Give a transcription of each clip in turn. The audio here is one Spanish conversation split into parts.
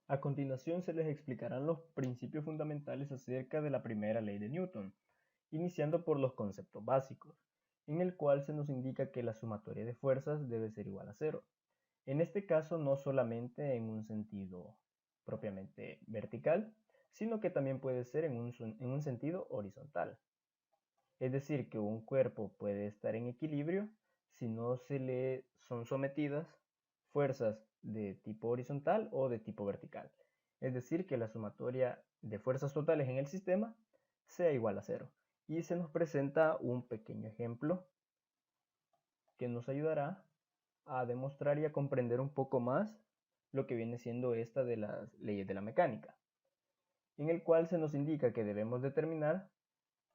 A continuación se les explicarán los principios fundamentales acerca de la primera ley de Newton, iniciando por los conceptos básicos, en el cual se nos indica que la sumatoria de fuerzas debe ser igual a cero. En este caso no solamente en un sentido propiamente vertical, sino que también puede ser en un sentido horizontal. Es decir, que un cuerpo puede estar en equilibrio si no se le son sometidas fuerzas de tipo horizontal o de tipo vertical. Es decir, que la sumatoria de fuerzas totales en el sistema sea igual a cero. Y se nos presenta un pequeño ejemplo que nos ayudará a demostrar y a comprender un poco más lo que viene siendo esta de las leyes de la mecánica, en el cual se nos indica que debemos determinar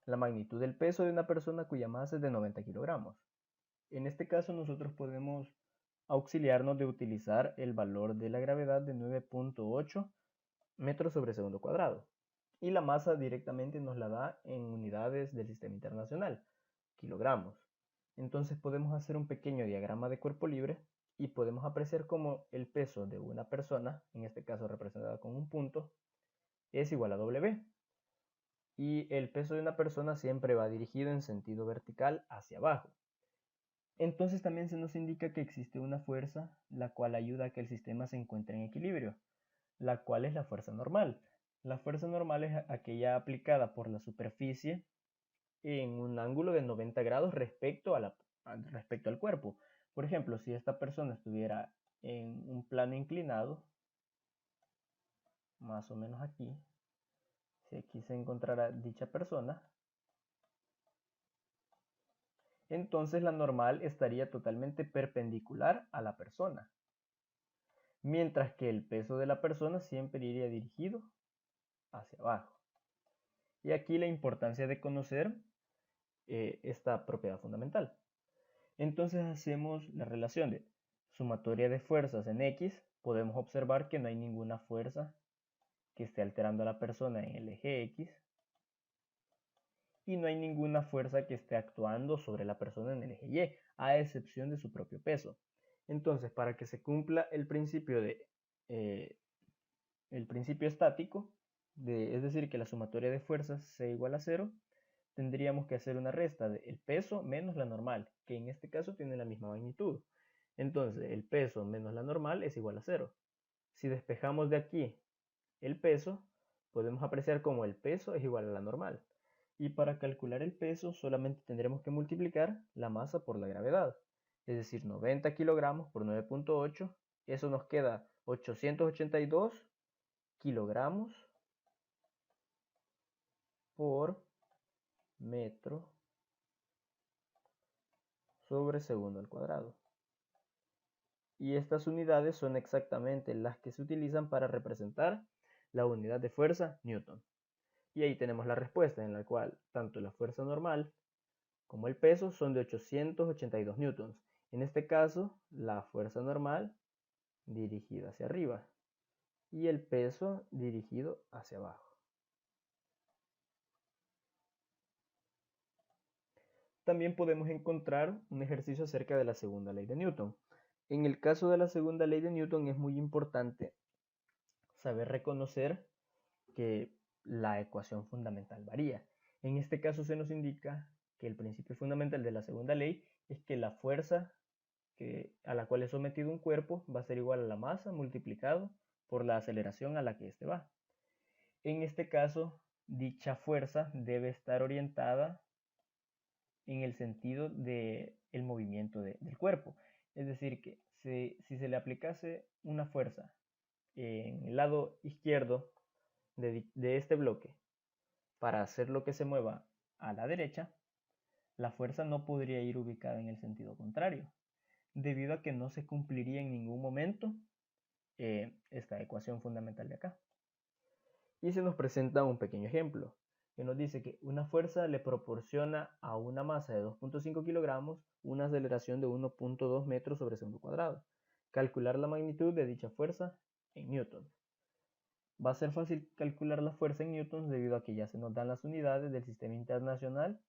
la magnitud del peso de una persona cuya masa es de 90 kilogramos. En este caso nosotros podemos auxiliarnos de utilizar el valor de la gravedad de 9.8 metros sobre segundo cuadrado. Y la masa directamente nos la da en unidades del sistema internacional, kilogramos. Entonces podemos hacer un pequeño diagrama de cuerpo libre y podemos apreciar cómo el peso de una persona, en este caso representada con un punto, es igual a W. Y el peso de una persona siempre va dirigido en sentido vertical hacia abajo. Entonces también se nos indica que existe una fuerza la cual ayuda a que el sistema se encuentre en equilibrio, la cual es la fuerza normal. La fuerza normal es aquella aplicada por la superficie en un ángulo de 90 grados respecto al cuerpo. Por ejemplo, si esta persona estuviera en un plano inclinado, más o menos aquí, si aquí se encontrara dicha persona, entonces la normal estaría totalmente perpendicular a la persona, mientras que el peso de la persona siempre iría dirigido hacia abajo. Y aquí la importancia de conocer esta propiedad fundamental. Entonces hacemos la relación de sumatoria de fuerzas en X. Podemos observar que no hay ninguna fuerza que esté alterando a la persona en el eje X y no hay ninguna fuerza que esté actuando sobre la persona en el eje Y, a excepción de su propio peso. Entonces, para que se cumpla el principio estático, es decir, que la sumatoria de fuerzas sea igual a cero, tendríamos que hacer una resta del peso menos la normal, que en este caso tiene la misma magnitud. Entonces, el peso menos la normal es igual a cero. Si despejamos de aquí el peso, podemos apreciar cómo el peso es igual a la normal. Y para calcular el peso solamente tendremos que multiplicar la masa por la gravedad. Es decir, 90 kilogramos por 9.8, eso nos queda 882 kilogramos por metro sobre segundo al cuadrado. Y estas unidades son exactamente las que se utilizan para representar la unidad de fuerza Newton. Y ahí tenemos la respuesta en la cual tanto la fuerza normal como el peso son de 882 newtons. En este caso, la fuerza normal dirigida hacia arriba y el peso dirigido hacia abajo. También podemos encontrar un ejercicio acerca de la segunda ley de Newton. En el caso de la segunda ley de Newton es muy importante saber reconocer que la ecuación fundamental varía. En este caso se nos indica que el principio fundamental de la segunda ley es que la fuerza a la cual es sometido un cuerpo va a ser igual a la masa multiplicado por la aceleración a la que éste va. En este caso, dicha fuerza debe estar orientada en el sentido del movimiento del cuerpo. Es decir, que si se le aplicase una fuerza en el lado izquierdo de este bloque para hacer lo que se mueva a la derecha, la fuerza no podría ir ubicada en el sentido contrario, debido a que no se cumpliría en ningún momento esta ecuación fundamental de acá. Y se nos presenta un pequeño ejemplo, que nos dice que una fuerza le proporciona a una masa de 2.5 kilogramos una aceleración de 1.2 metros sobre segundo cuadrado. Calcular la magnitud de dicha fuerza en newton. Va a ser fácil calcular la fuerza en newtons debido a que ya se nos dan las unidades del sistema internacional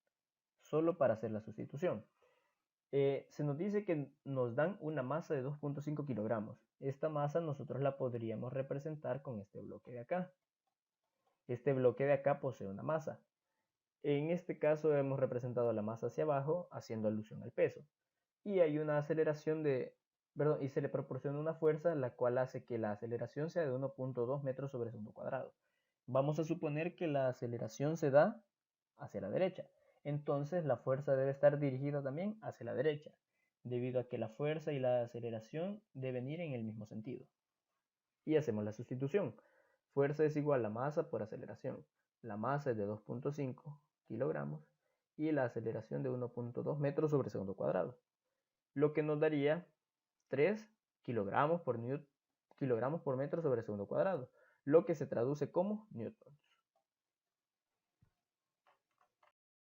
solo para hacer la sustitución. Se nos dice que nos dan una masa de 2.5 kilogramos. Esta masa nosotros la podríamos representar con este bloque de acá. Este bloque de acá posee una masa. En este caso hemos representado la masa hacia abajo, haciendo alusión al peso. Y hay una aceleración y se le proporciona una fuerza, la cual hace que la aceleración sea de 1.2 metros sobre segundo cuadrado. Vamos a suponer que la aceleración se da hacia la derecha. Entonces la fuerza debe estar dirigida también hacia la derecha, debido a que la fuerza y la aceleración deben ir en el mismo sentido. Y hacemos la sustitución. Fuerza es igual a masa por aceleración. La masa es de 2.5 kilogramos y la aceleración de 1.2 metros sobre segundo cuadrado, lo que nos daría 3 kilogramos por metro sobre segundo cuadrado, lo que se traduce como newton.